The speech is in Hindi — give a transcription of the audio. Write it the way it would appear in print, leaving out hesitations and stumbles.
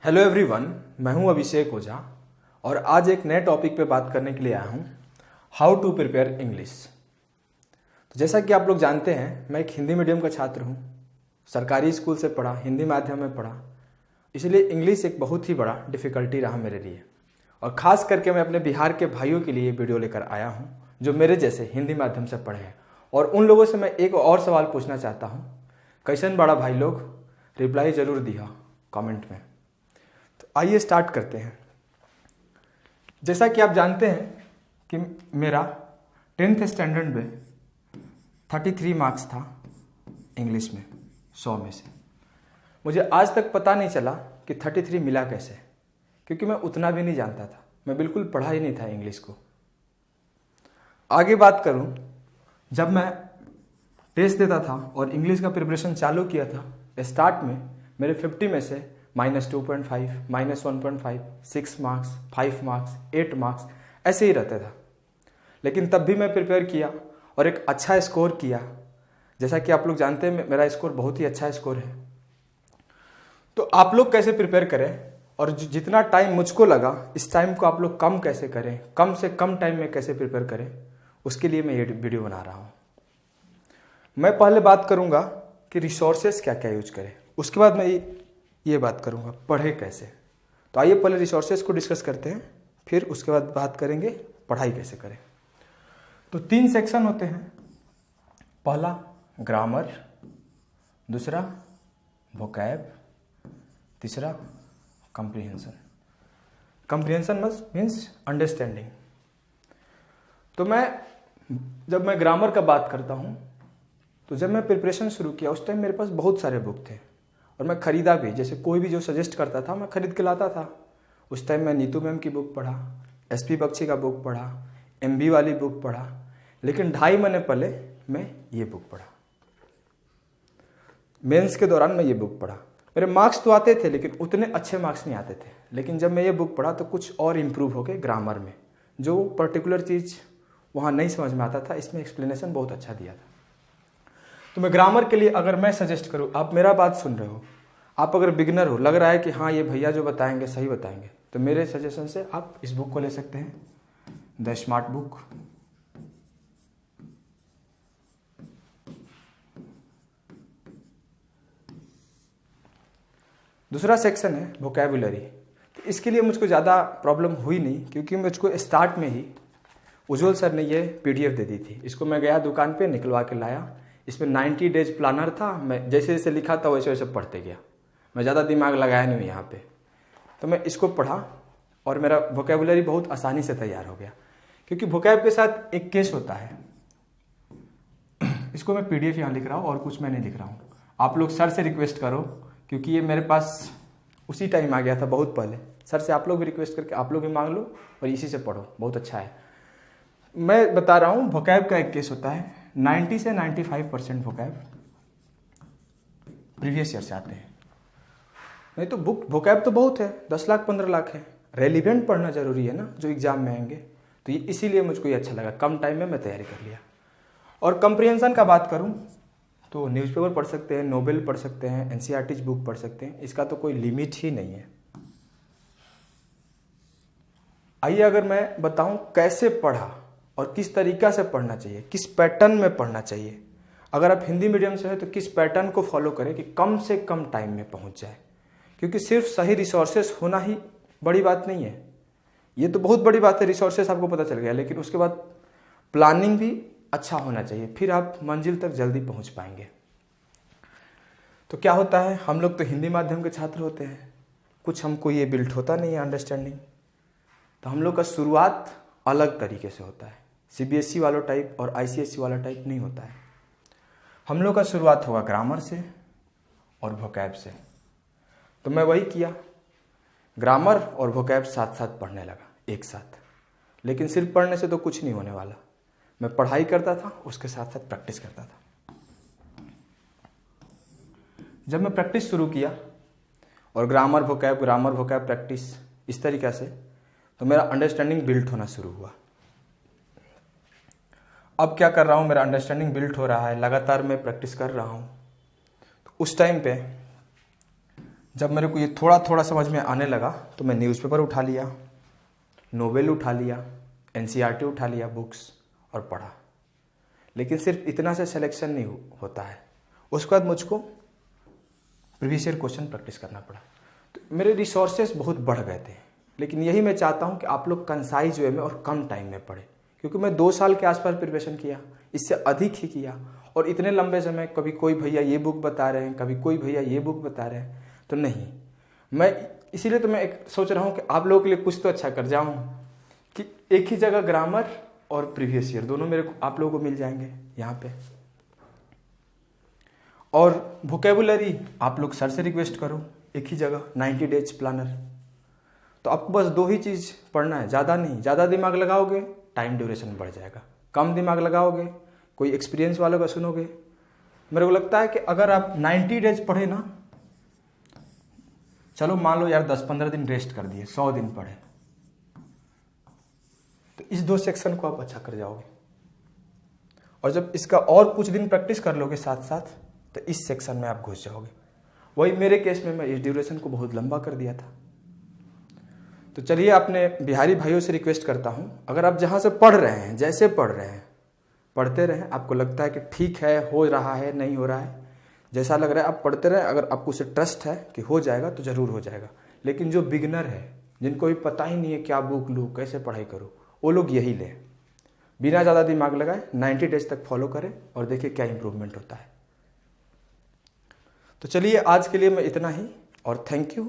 हेलो एवरीवन, मैं हूं अभिषेक ओझा और आज एक नए टॉपिक पे बात करने के लिए आया हूं, हाउ टू प्रिपेयर इंग्लिश। तो जैसा कि आप लोग जानते हैं, मैं एक हिंदी मीडियम का छात्र हूं, सरकारी स्कूल से पढ़ा, हिंदी माध्यम में पढ़ा, इसलिए इंग्लिश एक बहुत ही बड़ा डिफ़िकल्टी रहा मेरे लिए। और ख़ास करके मैं अपने बिहार के भाइयों के लिए वीडियो लेकर आया हूँ जो मेरे जैसे हिंदी माध्यम से पढ़े हैं। और उन लोगों से मैं एक और सवाल पूछना चाहता हूँ, कैसन बड़ा भाई लोग, रिप्लाई ज़रूर दिया कमेंट में। तो आइए स्टार्ट करते हैं। जैसा कि आप जानते हैं कि मेरा 10th स्टैंडर्ड में 33 मार्क्स था इंग्लिश में 100 में से। मुझे आज तक पता नहीं चला कि 33 मिला कैसे, क्योंकि मैं उतना भी नहीं जानता था, मैं बिल्कुल पढ़ा ही नहीं था इंग्लिश को। आगे बात करूं, जब मैं टेस्ट देता था और इंग्लिश का प्रिपरेशन चालू किया था, स्टार्ट में मेरे 50 में से -2.5, -1.5, 6 मार्क्स, 5 मार्क्स, 8 मार्क्स ऐसे ही रहता था। लेकिन तब भी मैं प्रिपेयर किया और एक अच्छा स्कोर किया। जैसा कि आप लोग जानते हैं, मेरा स्कोर बहुत ही अच्छा स्कोर है। तो आप लोग कैसे प्रिपेयर करें और जितना टाइम मुझको लगा, इस टाइम को आप लोग कम कैसे करें, कम से कम टाइम में कैसे प्रिपेयर करें, उसके लिए मैं ये वीडियो बना रहा हूँ। मैं पहले बात करूँगा कि रिसोर्सेस क्या क्या यूज करें, उसके बाद मैं ये बात करूँगा पढ़े कैसे। तो आइए पहले रिसोर्सेस को डिस्कस करते हैं, फिर उसके बाद बात करेंगे पढ़ाई कैसे करें। तो 3 सेक्शन होते हैं। पहला ग्रामर, दूसरा वोकैब, तीसरा कंप्रीहेंशन। Comprehension means understanding. तो जब मैं ग्रामर का बात करता हूँ, तो जब मैं प्रिपरेशन शुरू किया उस टाइम मेरे पास बहुत सारे बुक थे और मैं खरीदा भी। जैसे कोई भी जो सजेस्ट करता था मैं खरीद के लाता था। उस टाइम मैं नीतू मैम की बुक पढ़ा, SP बख्शी का बुक पढ़ा, MB वाली बुक पढ़ा, लेकिन 2.5 महीने पहले मैं ये बुक पढ़ा। मेंस के दौरान मैं ये बुक पढ़ा। मेरे मार्क्स तो आते थे लेकिन उतने अच्छे मार्क्स नहीं आते थे। लेकिन जब मैं ये बुक पढ़ा तो कुछ और इम्प्रूव हो गए ग्रामर में। जो पर्टिकुलर चीज़ वहाँ नहीं समझ में आता था, इसमें एक्सप्लेनेशन बहुत अच्छा दिया था। तो मैं ग्रामर के लिए अगर मैं सजेस्ट करूँ, आप मेरा बात सुन रहे हो, आप अगर बिगिनर हो, लग रहा है कि हाँ ये भैया जो बताएंगे सही बताएंगे, तो मेरे सजेशन से आप इस बुक को ले सकते हैं, द स्मार्ट बुक। दूसरा सेक्शन है वोकैबुलरी। तो इसके लिए मुझको ज़्यादा प्रॉब्लम हुई नहीं, क्योंकि मुझको स्टार्ट में ही उज्ज्वल सर ने ये PDF दे दी थी। इसको मैं गया दुकान पे, निकलवा के लाया। इसमें 90 डेज प्लानर था। मैं जैसे जैसे लिखा था वैसे वैसे पढ़ते गया, मैं ज़्यादा दिमाग लगाया नहीं यहाँ पे। तो मैं इसको पढ़ा और मेरा वोकैबुलरी बहुत आसानी से तैयार हो गया, क्योंकि वोकैब के साथ एक केस होता है। इसको मैं PDF यहाँ लिख रहा हूँ और कुछ मैं नहीं लिख रहा हूँ। आप लोग सर से रिक्वेस्ट करो, क्योंकि ये मेरे पास उसी टाइम आ गया था बहुत पहले। सर से आप लोग भी रिक्वेस्ट करके आप लोग भी मांग लो और इसी से पढ़ो, बहुत अच्छा है। मैं बता रहा हूँ, वोकैब का एक केस होता है, 90 से 95% वोकैब प्रीवियस ईयर से आते हैं। नहीं तो बुक वोकैब तो बहुत है, 10 लाख 15 लाख है। रेलिवेंट पढ़ना जरूरी है ना, जो एग्जाम में आएंगे। तो ये इसीलिए मुझको ये अच्छा लगा, कम टाइम में मैं तैयारी कर लिया। और कंप्रीहेंशन का बात करूँ तो न्यूज़पेपर पढ़ सकते हैं, नोवेल पढ़ सकते हैं, NCERT बुक पढ़ सकते हैं, इसका तो कोई लिमिट ही नहीं है। आइए अगर मैं बताऊं कैसे पढ़ा और किस तरीका से पढ़ना चाहिए, किस पैटर्न में पढ़ना चाहिए। अगर आप हिंदी मीडियम से हैं तो किस पैटर्न को फॉलो करें कि कम से कम टाइम में पहुंच जाए। क्योंकि सिर्फ सही रिसोर्सेस होना ही बड़ी बात नहीं है। ये तो बहुत बड़ी बात है, रिसोर्सेस आपको पता चल गया, लेकिन उसके बाद प्लानिंग भी अच्छा होना चाहिए, फिर आप मंजिल तक जल्दी पहुंच पाएंगे। तो क्या होता है, हम लोग तो हिंदी माध्यम के छात्र होते हैं, कुछ हमको ये बिल्ट होता नहीं है अंडरस्टैंडिंग। तो हम लोग का शुरुआत अलग तरीके से होता है, CBSE वाला टाइप और ICSE वाला टाइप नहीं होता है। हम लोग का शुरुआत होगा ग्रामर से और वोकैब से। तो मैं वही किया, ग्रामर और वोकैब साथ साथ पढ़ने लगा एक साथ। लेकिन सिर्फ पढ़ने से तो कुछ नहीं होने वाला, मैं पढ़ाई करता था, उसके साथ साथ प्रैक्टिस करता था। जब मैं प्रैक्टिस शुरू किया और ग्रामर वोकैब प्रैक्टिस इस तरीक़ा से, तो मेरा अंडरस्टैंडिंग बिल्ट होना शुरू हुआ। अब क्या कर रहा हूँ, मेरा अंडरस्टैंडिंग बिल्ट हो रहा है, लगातार मैं प्रैक्टिस कर रहा हूँ। तो उस टाइम पे जब मेरे को ये थोड़ा थोड़ा समझ में आने लगा तो मैं न्यूज़पेपर उठा लिया, नोवेल उठा लिया, एनसीईआरटी उठा लिया बुक्स और पढ़ा। लेकिन सिर्फ इतना से सिलेक्शन नहीं होता है, उसके बाद मुझको प्रीवियस ईयर क्वेश्चन प्रैक्टिस करना पड़ा। तो मेरे रिसोर्सेस बहुत बढ़ गए थे। लेकिन यही मैं चाहता हूँ कि आप लोग कंसाइज वे में और कम टाइम में पढ़ें, क्योंकि मैं 2 साल के आसपास प्रिपरेशन किया, इससे अधिक ही किया, और इतने लंबे समय कभी कोई भैया ये बुक बता रहे हैं, कभी कोई भैया ये बुक बता रहे हैं, तो नहीं। मैं इसीलिए तो मैं एक सोच रहा हूँ कि आप लोगों के लिए कुछ तो अच्छा कर जाऊँ कि एक ही जगह ग्रामर और प्रीवियस ईयर दोनों मेरे को आप लोगों को मिल जाएंगे यहाँ पे। और वोकेबुलरी आप लोग सर से रिक्वेस्ट करो, एक ही जगह 90 डेज प्लानर। तो आपको बस 2 ही चीज़ पढ़ना है, ज़्यादा नहीं। ज़्यादा दिमाग लगाओगे टाइम ड्यूरेशन बढ़ जाएगा, कम दिमाग लगाओगे कोई एक्सपीरियंस वालों का सुनोगे। मेरे को लगता है कि अगर आप 90 डेज पढ़े ना, चलो मान लो यार 10-15 दिन रेस्ट कर दिए, 100 दिन पढ़े, तो इस 2 सेक्शन को आप अच्छा कर जाओगे। और जब इसका और कुछ दिन प्रैक्टिस कर लोगे साथ साथ, तो इस सेक्शन में आप घुस जाओगे। वही मेरे केस में मैं इस ड्यूरेशन को बहुत लंबा कर दिया था। तो चलिए अपने बिहारी भाइयों से रिक्वेस्ट करता हूँ, अगर आप जहाँ से पढ़ रहे हैं, जैसे पढ़ रहे हैं, पढ़ते रहें। आपको लगता है कि ठीक है, हो रहा है, नहीं हो रहा है, जैसा लग रहा है आप पढ़ते रहें। अगर आपको उसे ट्रस्ट है कि हो जाएगा तो ज़रूर हो जाएगा। लेकिन जो बिगनर है, जिनको भी पता ही नहीं है क्या बुक लूँ, कैसे पढ़ाई करूँ, वो लोग यही लें, बिना ज़्यादा दिमाग लगाए 90 डेज तक फॉलो करें और देखिए क्या इंप्रूवमेंट होता है। तो चलिए आज के लिए मैं इतना ही, और थैंक यू।